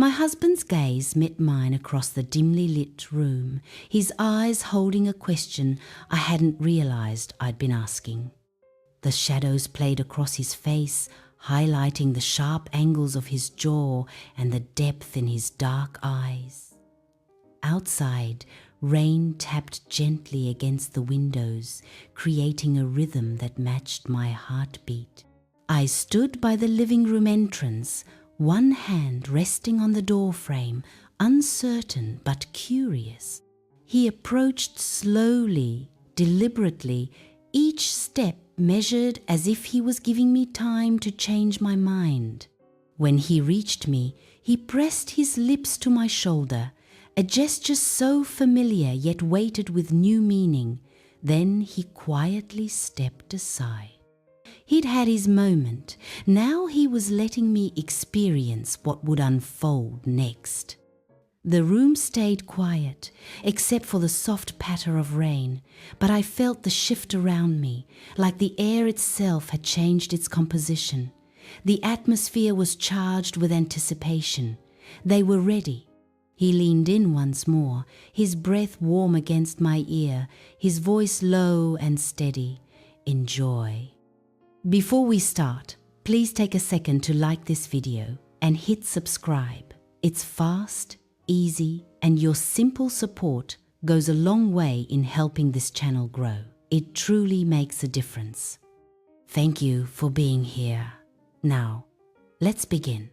My husband's gaze met mine across the dimly lit room, his eyes holding a question I hadn't realized I'd been asking. The shadows played across his face, highlighting the sharp angles of his jaw and the depth in his dark eyes. Outside, rain tapped gently against the windows, creating a rhythm that matched my heartbeat. I stood by the living room entrance, one hand resting on the doorframe, uncertain but curious. He approached slowly, deliberately, each step measured as if he was giving me time to change my mind. When he reached me, he pressed his lips to my shoulder, a gesture so familiar yet weighted with new meaning. Then he quietly stepped aside. He'd had his moment. Now he was letting me experience what would unfold next. The room stayed quiet, except for the soft patter of rain, but I felt the shift around me, like the air itself had changed its composition. The atmosphere was charged with anticipation. They were ready. He leaned in once more, his breath warm against my ear, his voice low and steady. Enjoy. Before we start, please take a second to like this video and hit subscribe. It's fast, easy, and your simple support goes a long way in helping this channel grow. It truly makes a difference. Thank you for being here. Now, let's begin.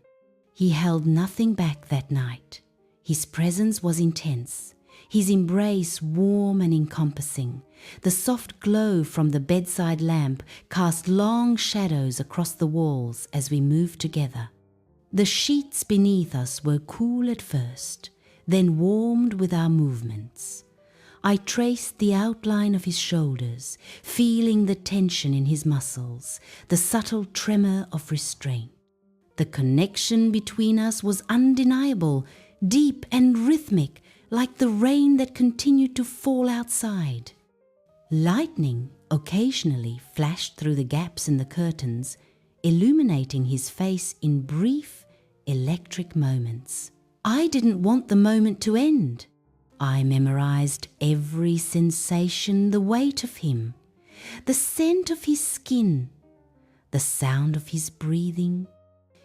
He held nothing back that night. His presence was intense, his embrace warm and encompassing. The soft glow from the bedside lamp cast long shadows across the walls as we moved together. The sheets beneath us were cool at first, then warmed with our movements. I traced the outline of his shoulders, feeling the tension in his muscles, the subtle tremor of restraint. The connection between us was undeniable, deep and rhythmic, like the rain that continued to fall outside. Lightning occasionally flashed through the gaps in the curtains, illuminating his face in brief, electric moments. I didn't want the moment to end. I memorized every sensation, the weight of him, the scent of his skin, the sound of his breathing.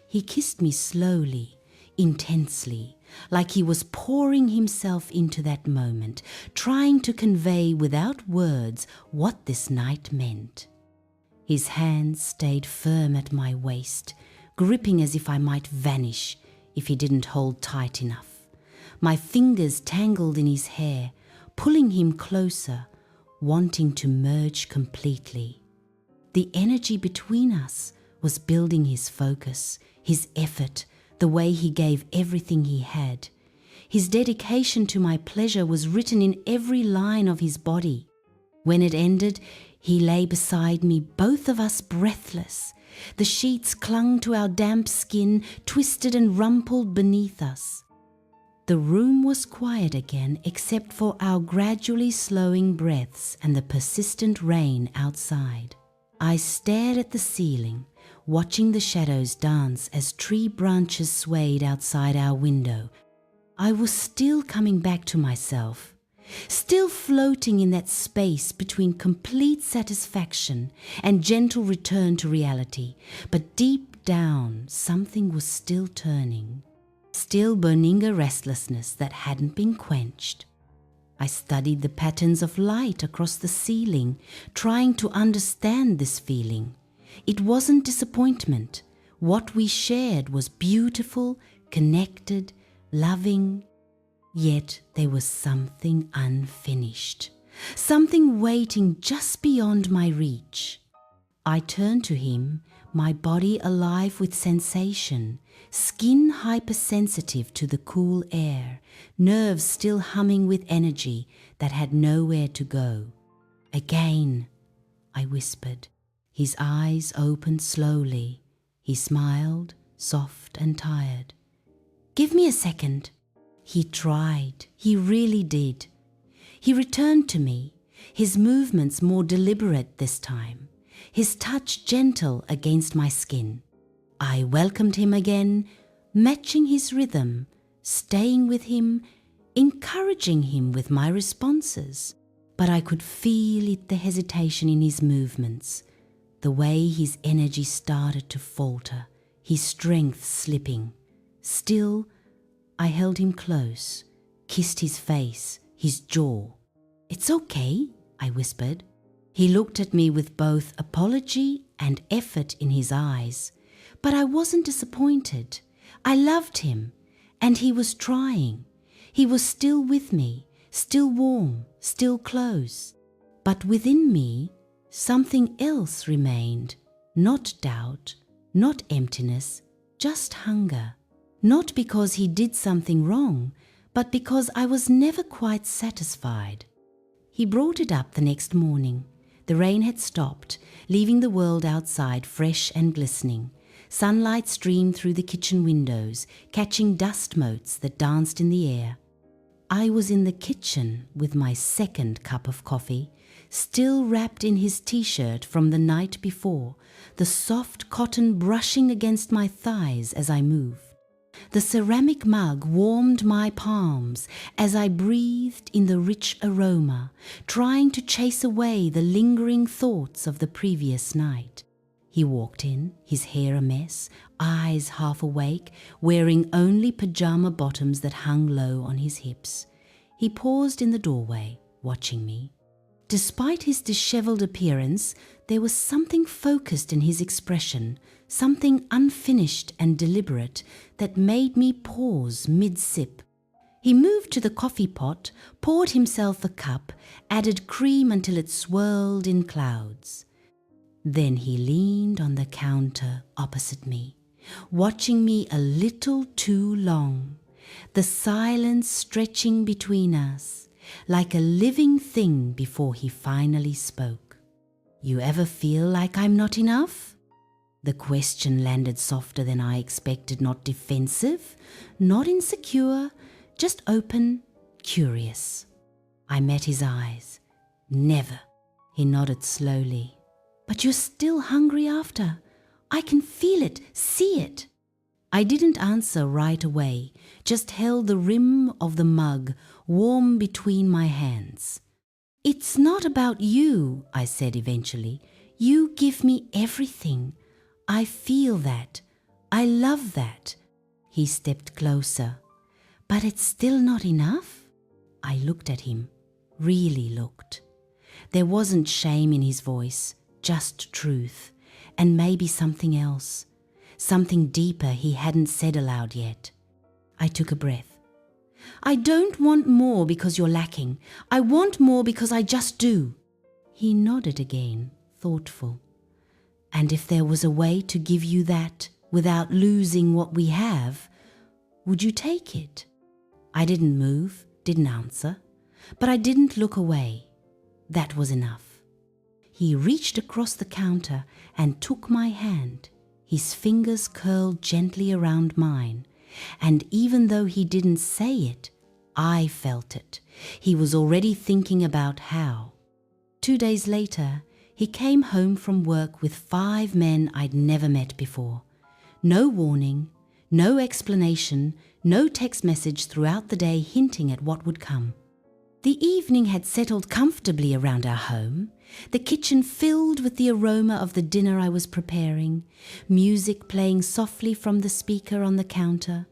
He kissed me slowly, intensely, like he was pouring himself into that moment, trying to convey without words what this night meant. His hands stayed firm at my waist, gripping as if I might vanish if he didn't hold tight enough. My fingers tangled in his hair, pulling him closer, wanting to merge completely. The energy between us was building his focus, his effort, the way he gave everything he had. His dedication to my pleasure was written in every line of his body. When it ended, he lay beside me, both of us breathless. The sheets clung to our damp skin, twisted and rumpled beneath us. The room was quiet again, except for our gradually slowing breaths and the persistent rain outside. I stared at the ceiling, watching the shadows dance as tree branches swayed outside our window. I was still coming back to myself, still floating in that space between complete satisfaction and gentle return to reality. But deep down, something was still turning, still burning a restlessness that hadn't been quenched. I studied the patterns of light across the ceiling, trying to understand this feeling. It wasn't disappointment. What we shared was beautiful, connected, loving. Yet there was something unfinished, something waiting just beyond my reach. I turned to him, my body alive with sensation, skin hypersensitive to the cool air, nerves still humming with energy that had nowhere to go. Again, I whispered. His eyes opened slowly. He smiled, soft and tired. "Give me a second." He tried. He really did. He returned to me, his movements more deliberate this time, his touch gentle against my skin. I welcomed him again, matching his rhythm, staying with him, encouraging him with my responses. But I could feel it, the hesitation in his movements, the way his energy started to falter, his strength slipping. Still, I held him close, kissed his face, his jaw. "It's okay," I whispered. He looked at me with both apology and effort in his eyes, but I wasn't disappointed. I loved him, and he was trying. He was still with me, still warm, still close. But within me, something else remained, not doubt, not emptiness, just hunger. Not because he did something wrong, but because I was never quite satisfied. He brought it up the next morning. The rain had stopped, leaving the world outside fresh and glistening. Sunlight streamed through the kitchen windows, catching dust motes that danced in the air. I was in the kitchen with my second cup of coffee, still wrapped in his t-shirt from the night before, the soft cotton brushing against my thighs as I moved. The ceramic mug warmed my palms as I breathed in the rich aroma, trying to chase away the lingering thoughts of the previous night. He walked in, his hair a mess, eyes half awake, wearing only pajama bottoms that hung low on his hips. He paused in the doorway, watching me. Despite his disheveled appearance, there was something focused in his expression, something unfinished and deliberate that made me pause mid-sip. He moved to the coffee pot, poured himself a cup, added cream until it swirled in clouds. Then he leaned on the counter opposite me, watching me a little too long, the silence stretching between us, like a living thing before he finally spoke. "You ever feel like I'm not enough?" The question landed softer than I expected, not defensive, not insecure, just open, curious. I met his eyes. "Never." He nodded slowly. "But you're still hungry after. I can feel it, see it." I didn't answer right away, just held the rim of the mug warm between my hands. "It's not about you," I said eventually. "You give me everything. I feel that. I love that." He stepped closer. "But it's still not enough?" I looked at him, really looked. There wasn't shame in his voice, just truth, and maybe something else, something deeper he hadn't said aloud yet. I took a breath. "I don't want more because you're lacking. I want more because I just do." He nodded again, thoughtful. "And if there was a way to give you that without losing what we have, would you take it?" I didn't move, didn't answer, but I didn't look away. That was enough. He reached across the counter and took my hand. His fingers curled gently around mine, and even though he didn't say it, I felt it. He was already thinking about how. 2 days later, he came home from work with 5 men I'd never met before. No warning, no explanation, no text message throughout the day hinting at what would come. The evening had settled comfortably around our home, the kitchen filled with the aroma of the dinner I was preparing, music playing softly from the speaker on the counter.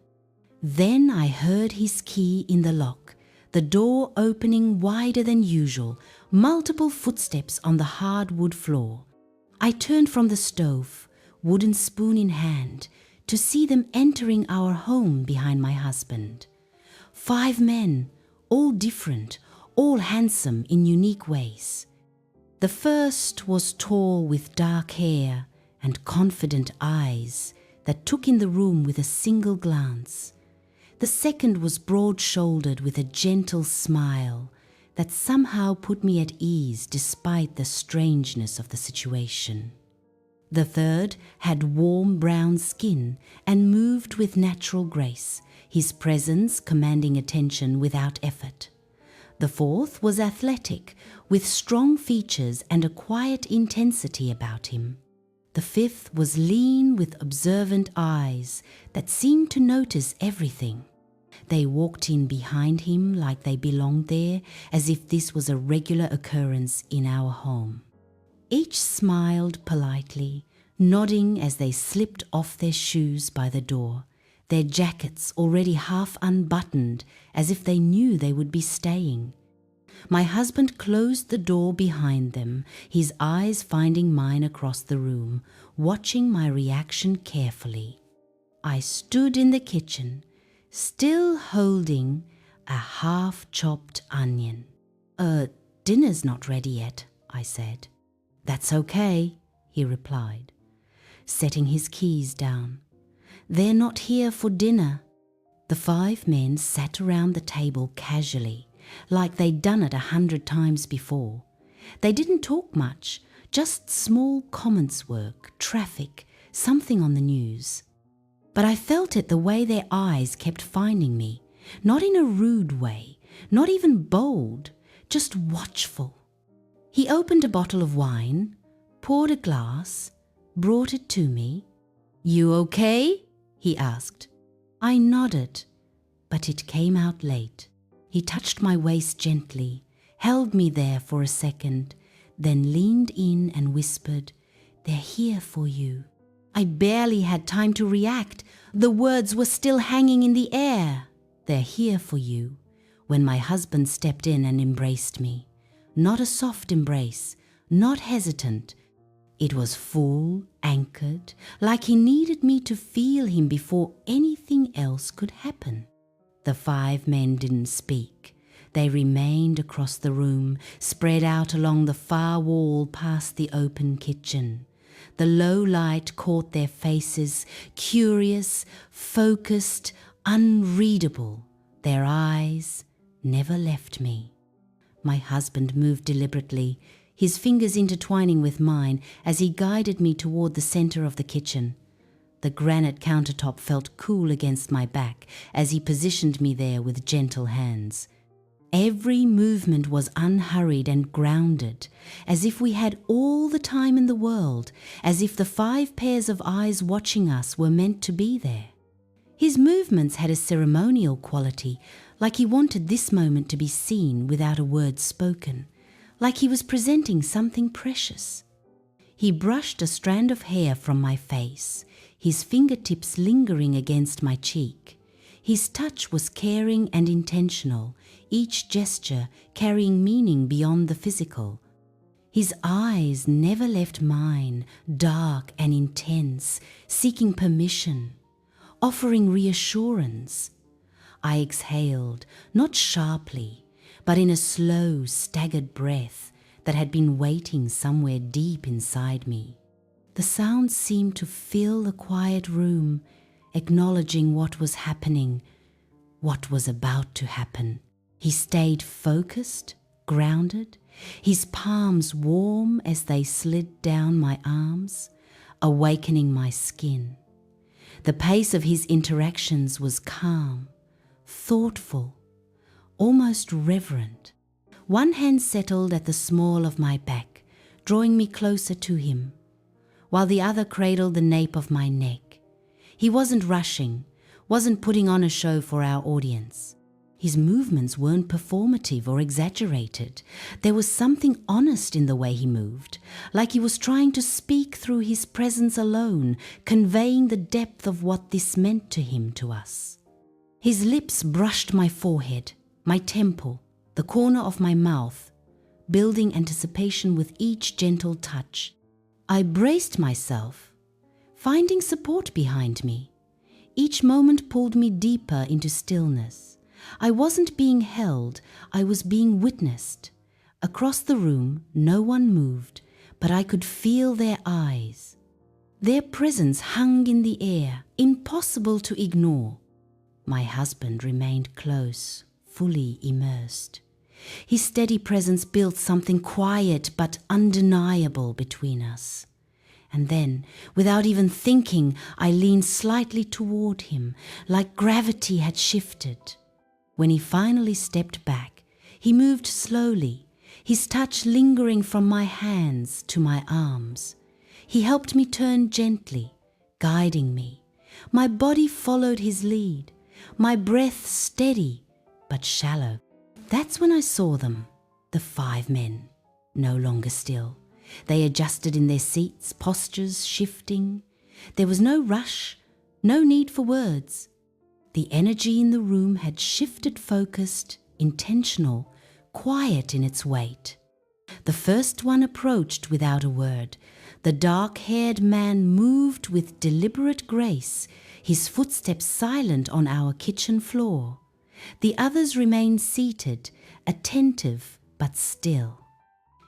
Then I heard his key in the lock, the door opening wider than usual, multiple footsteps on the hardwood floor. I turned from the stove, wooden spoon in hand, to see them entering our home behind my husband. 5 men, all different, all handsome in unique ways. The first was tall with dark hair and confident eyes that took in the room with a single glance. The second was broad-shouldered with a gentle smile that somehow put me at ease despite the strangeness of the situation. The third had warm brown skin and moved with natural grace, his presence commanding attention without effort. The fourth was athletic, with strong features and a quiet intensity about him. The fifth was lean with observant eyes that seemed to notice everything. They walked in behind him like they belonged there, as if this was a regular occurrence in our home. Each smiled politely, nodding as they slipped off their shoes by the door, their jackets already half unbuttoned, as if they knew they would be staying. My husband closed the door behind them, his eyes finding mine across the room, watching my reaction carefully. I stood in the kitchen, still holding a half-chopped onion. Dinner's not ready yet," I said. "That's okay," he replied, setting his keys down. "They're not here for dinner." The 5 men sat around the table casually, like they'd done it 100 times before. They didn't talk much, just small comments work, traffic, something on the news. But I felt it the way their eyes kept finding me, not in a rude way, not even bold, just watchful. He opened a bottle of wine, poured a glass, brought it to me. "You okay?" he asked. I nodded, but it came out late. He touched my waist gently, held me there for a second, then leaned in and whispered, "They're here for you." I barely had time to react. The words were still hanging in the air. "They're here for you," when my husband stepped in and embraced me. Not a soft embrace, not hesitant. It was full, anchored, like he needed me to feel him before anything else could happen. The 5 men didn't speak. They remained across the room, spread out along the far wall past the open kitchen. The low light caught their faces, curious, focused, unreadable. Their eyes never left me. My husband moved deliberately, his fingers intertwining with mine as he guided me toward the center of the kitchen. The granite countertop felt cool against my back as he positioned me there with gentle hands. Every movement was unhurried and grounded, as if we had all the time in the world, as if the 5 pairs of eyes watching us were meant to be there. His movements had a ceremonial quality, like he wanted this moment to be seen without a word spoken, like he was presenting something precious. He brushed a strand of hair from my face, his fingertips lingering against my cheek. His touch was caring and intentional, each gesture carrying meaning beyond the physical. His eyes never left mine, dark and intense, seeking permission, offering reassurance. I exhaled, not sharply, but in a slow, staggered breath that had been waiting somewhere deep inside me. The sound seemed to fill the quiet room, acknowledging what was happening, what was about to happen. He stayed focused, grounded, his palms warm as they slid down my arms, awakening my skin. The pace of his interactions was calm, thoughtful, almost reverent. One hand settled at the small of my back, drawing me closer to him, while the other cradled the nape of my neck. He wasn't rushing, wasn't putting on a show for our audience. His movements weren't performative or exaggerated. There was something honest in the way he moved, like he was trying to speak through his presence alone, conveying the depth of what this meant to him, to us. His lips brushed my forehead, my temple, the corner of my mouth, building anticipation with each gentle touch. I braced myself, finding support behind me. Each moment pulled me deeper into stillness. I wasn't being held, I was being witnessed. Across the room, no one moved, but I could feel their eyes. Their presence hung in the air, impossible to ignore. My husband remained close, fully immersed. His steady presence built something quiet but undeniable between us. And then, without even thinking, I leaned slightly toward him, like gravity had shifted. When he finally stepped back, he moved slowly, his touch lingering from my hands to my arms. He helped me turn gently, guiding me. My body followed his lead. my breath steady but shallow. That's when I saw them, the 5 men, no longer still. They adjusted in their seats, postures shifting. There was no rush, no need for words. The energy in the room had shifted, focused, intentional, quiet in its weight. The first one approached without a word. The dark-haired man moved with deliberate grace, his footsteps silent on our kitchen floor. The others remained seated, attentive but still.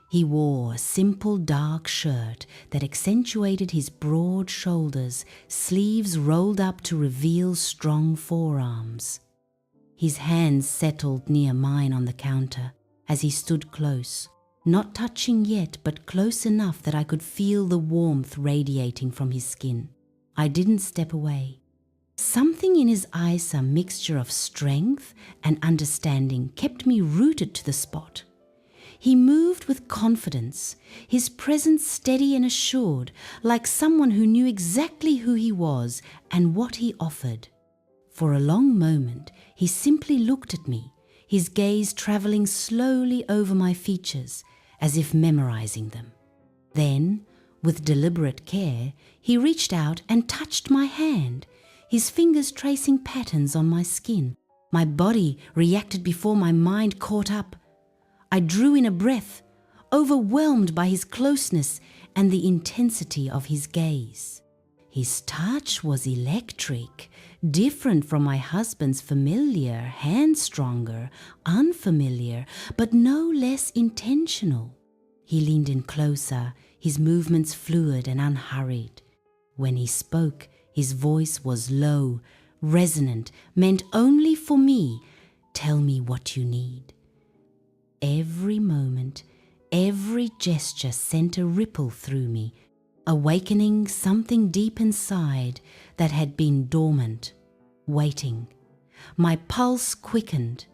He wore a simple dark shirt that accentuated his broad shoulders, sleeves rolled up to reveal strong forearms. His hands settled near mine on the counter as he stood close, not touching yet, but close enough that I could feel the warmth radiating from his skin. I didn't step away. Something in his eyes, a mixture of strength and understanding, kept me rooted to the spot. He moved with confidence, his presence steady and assured, like someone who knew exactly who he was and what he offered. For a long moment, he simply looked at me, his gaze traveling slowly over my features, as if memorizing them. Then, with deliberate care, he reached out and touched my hand, his fingers tracing patterns on my skin. My body reacted before my mind caught up. I drew in a breath, overwhelmed by his closeness and the intensity of his gaze. His touch was electric, different from my husband's familiar, hand-stronger, unfamiliar, but no less intentional. He leaned in closer, his movements fluid and unhurried. When he spoke, his voice was low, resonant, meant only for me. Tell me what you need. Every moment, every gesture sent a ripple through me, awakening something deep inside that had been dormant, waiting. My pulse quickened,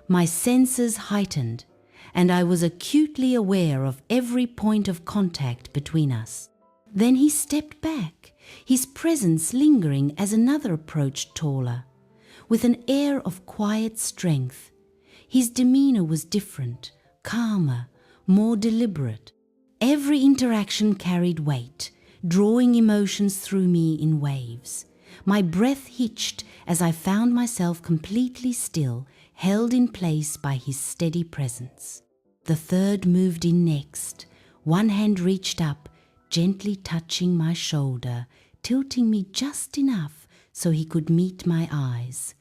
my senses heightened, and I was acutely aware of every point of contact between us. Then he stepped back, his presence lingering as another approached taller, with an air of quiet strength. His demeanor was different, calmer, more deliberate. Every interaction carried weight, drawing emotions through me in waves. My breath hitched as I found myself completely still, held in place by his steady presence. The third moved in next. One hand reached up, gently touching my shoulder, tilting me just enough so he could meet my eyes.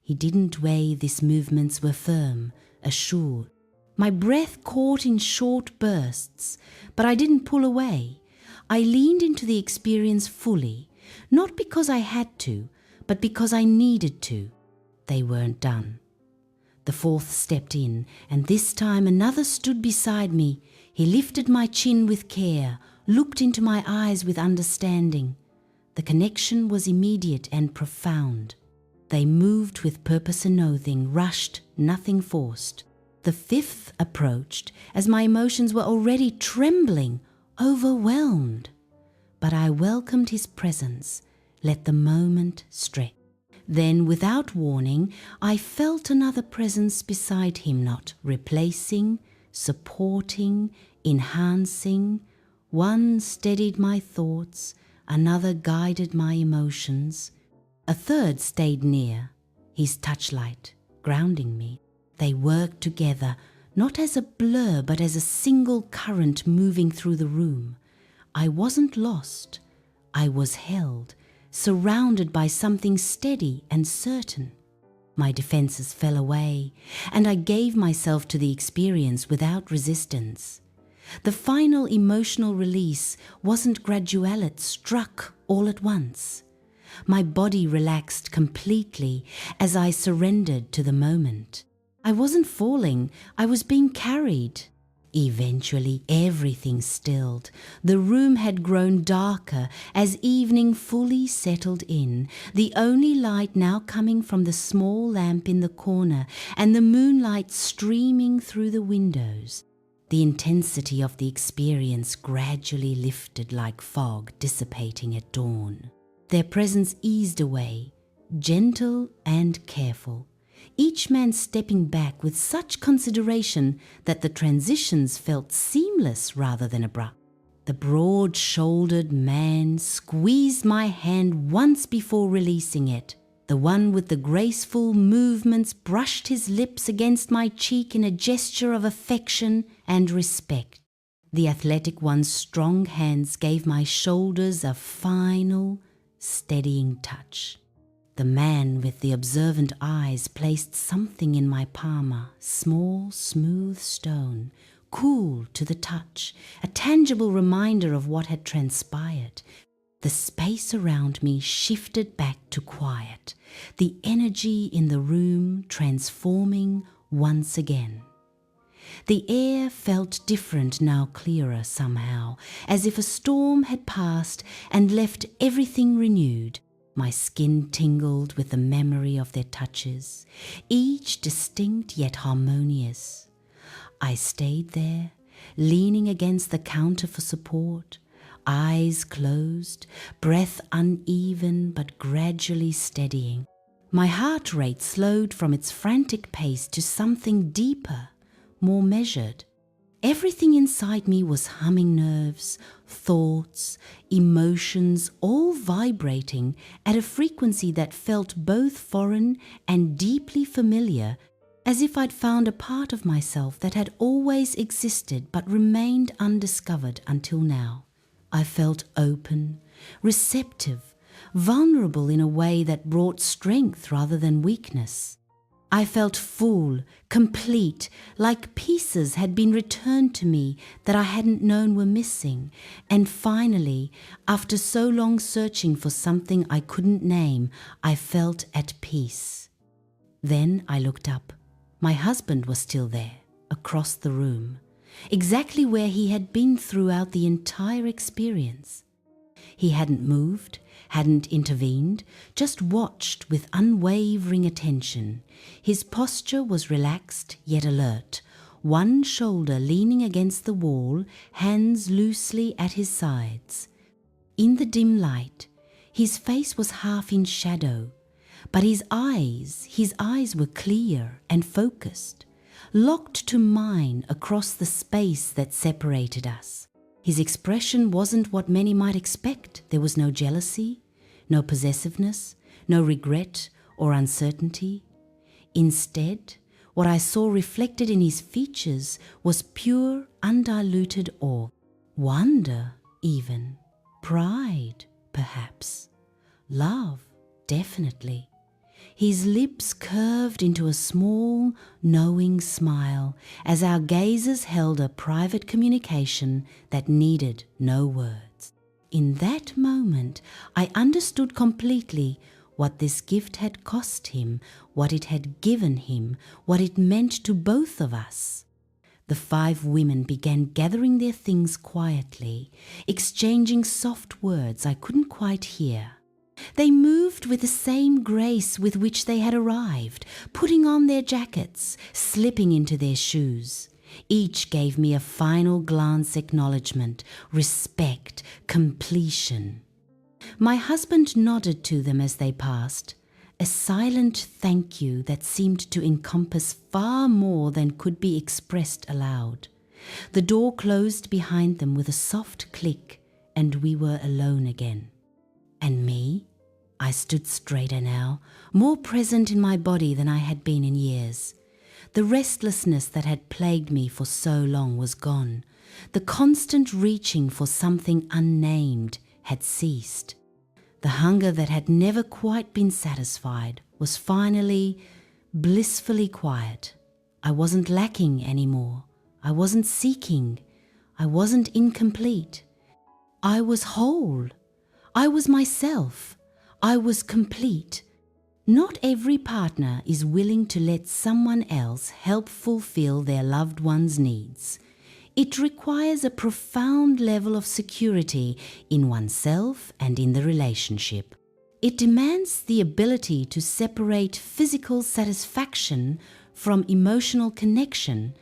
He didn't weigh these movements were firm, assured. My breath caught in short bursts, but I didn't pull away. I leaned into the experience fully, not because I had to, but because I needed to. They weren't done. The fourth stepped in, and this time another stood beside me. He lifted my chin with care, looked into my eyes with understanding. The connection was immediate and profound. They moved with purpose and oathing, rushed, nothing forced. The fifth approached as my emotions were already trembling, overwhelmed. But I welcomed his presence, let the moment stretch. Then, without warning, I felt another presence beside him, not replacing, supporting, enhancing. One steadied my thoughts, another guided my emotions. A third stayed near, his touchlight, grounding me. They worked together, not as a blur, but as a single current moving through the room. I wasn't lost. I was held, surrounded by something steady and certain. My defenses fell away, and I gave myself to the experience without resistance. The final emotional release wasn't gradual, it struck all at once. My body relaxed completely as I surrendered to the moment. I wasn't falling, I was being carried. Eventually, everything stilled. The room had grown darker as evening fully settled in, the only light now coming from the small lamp in the corner and the moonlight streaming through the windows. The intensity of the experience gradually lifted like fog dissipating at dawn. Their presence eased away, gentle and careful, each man stepping back with such consideration that the transitions felt seamless rather than abrupt. The broad-shouldered man squeezed my hand once before releasing it. The one with the graceful movements brushed his lips against my cheek in a gesture of affection and respect. The athletic one's strong hands gave my shoulders a final, steadying touch. The man with the observant eyes placed something in my palm, a small, smooth stone, cool to the touch, a tangible reminder of what had transpired. The space around me shifted back to quiet, the energy in the room transforming once again. The air felt different now, clearer somehow, as if a storm had passed and left everything renewed. My skin tingled with the memory of their touches, each distinct yet harmonious. I stayed there, leaning against the counter for support, eyes closed, breath uneven but gradually steadying. My heart rate slowed from its frantic pace to something deeper, more measured. Everything inside me was humming, nerves, thoughts, emotions, all vibrating at a frequency that felt both foreign and deeply familiar, as if I'd found a part of myself that had always existed but remained undiscovered until now. I felt open, receptive, vulnerable in a way that brought strength rather than weakness. I felt full, complete, like pieces had been returned to me that I hadn't known were missing. And finally, after so long searching for something I couldn't name, I felt at peace. Then I looked up. My husband was still there, across the room, exactly where he had been throughout the entire experience. He hadn't moved, hadn't intervened, just watched with unwavering attention. His posture was relaxed yet alert, one shoulder leaning against the wall, hands loosely at his sides. In the dim light, his face was half in shadow, but his eyes were clear and focused, locked to mine across the space that separated us. His expression wasn't what many might expect. There was no jealousy, no possessiveness, no regret or uncertainty. Instead, what I saw reflected in his features was pure, undiluted awe, wonder even, pride perhaps, love definitely. His lips curved into a small, knowing smile as our gazes held a private communication that needed no words. In that moment, I understood completely what this gift had cost him, what it had given him, what it meant to both of us. The 5 women began gathering their things quietly, exchanging soft words I couldn't quite hear. They moved with the same grace with which they had arrived, putting on their jackets, slipping into their shoes. Each gave me a final glance acknowledgement, respect, completion. My husband nodded to them as they passed, a silent thank you that seemed to encompass far more than could be expressed aloud. The door closed behind them with a soft click, and we were alone again. And me? I stood straighter now, more present in my body than I had been in years. The restlessness that had plagued me for so long was gone. The constant reaching for something unnamed had ceased. The hunger that had never quite been satisfied was finally, blissfully quiet. I wasn't lacking anymore. I wasn't seeking. I wasn't incomplete. I was whole. I was myself. I was complete. Not every partner is willing to let someone else help fulfill their loved one's needs. It requires a profound level of security in oneself and in the relationship. It demands the ability to separate physical satisfaction from emotional connection,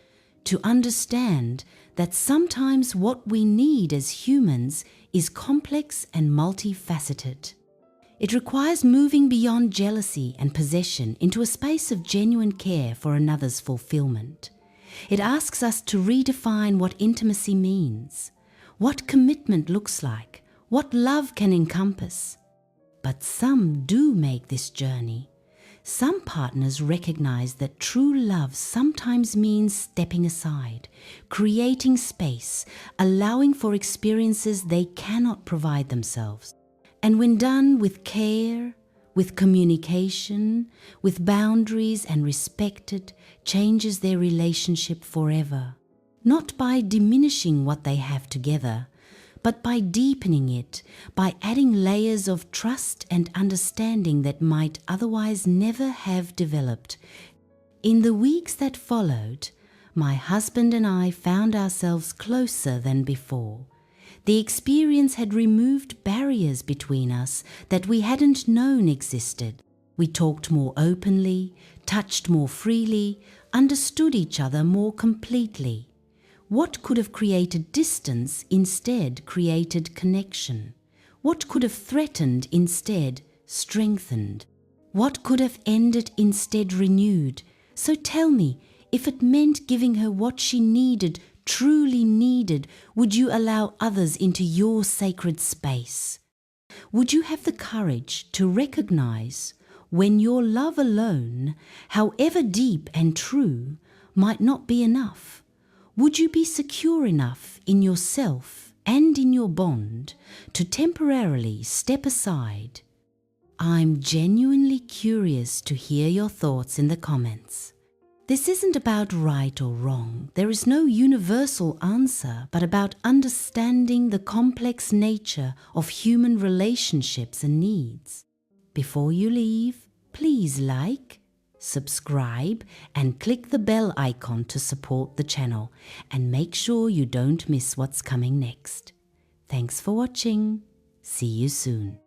to understand that sometimes what we need as humans is complex and multifaceted. It requires moving beyond jealousy and possession into a space of genuine care for another's fulfillment. It asks us to redefine what intimacy means, what commitment looks like, what love can encompass. But some do make this journey. Some partners recognize that true love sometimes means stepping aside, creating space, allowing for experiences they cannot provide themselves. And when done with care, with communication, with boundaries and respected, changes their relationship forever. Not by diminishing what they have together, but by deepening it, by adding layers of trust and understanding that might otherwise never have developed. In the weeks that followed, my husband and I found ourselves closer than before. The experience had removed barriers between us that we hadn't known existed. We talked more openly, touched more freely, understood each other more completely. What could have created distance instead created connection? What could have threatened instead strengthened? What could have ended instead renewed? So tell me, if it meant giving her what she needed, truly needed, would you allow others into your sacred space? Would you have the courage to recognize when your love alone, however deep and true, might not be enough? Would you be secure enough in yourself and in your bond to temporarily step aside? I'm genuinely curious to hear your thoughts in the comments. This isn't about right or wrong. There is no universal answer, but about understanding the complex nature of human relationships and needs. Before you leave, please like, subscribe, and click the bell icon to support the channel, and make sure you don't miss what's coming next. Thanks for watching. See you soon.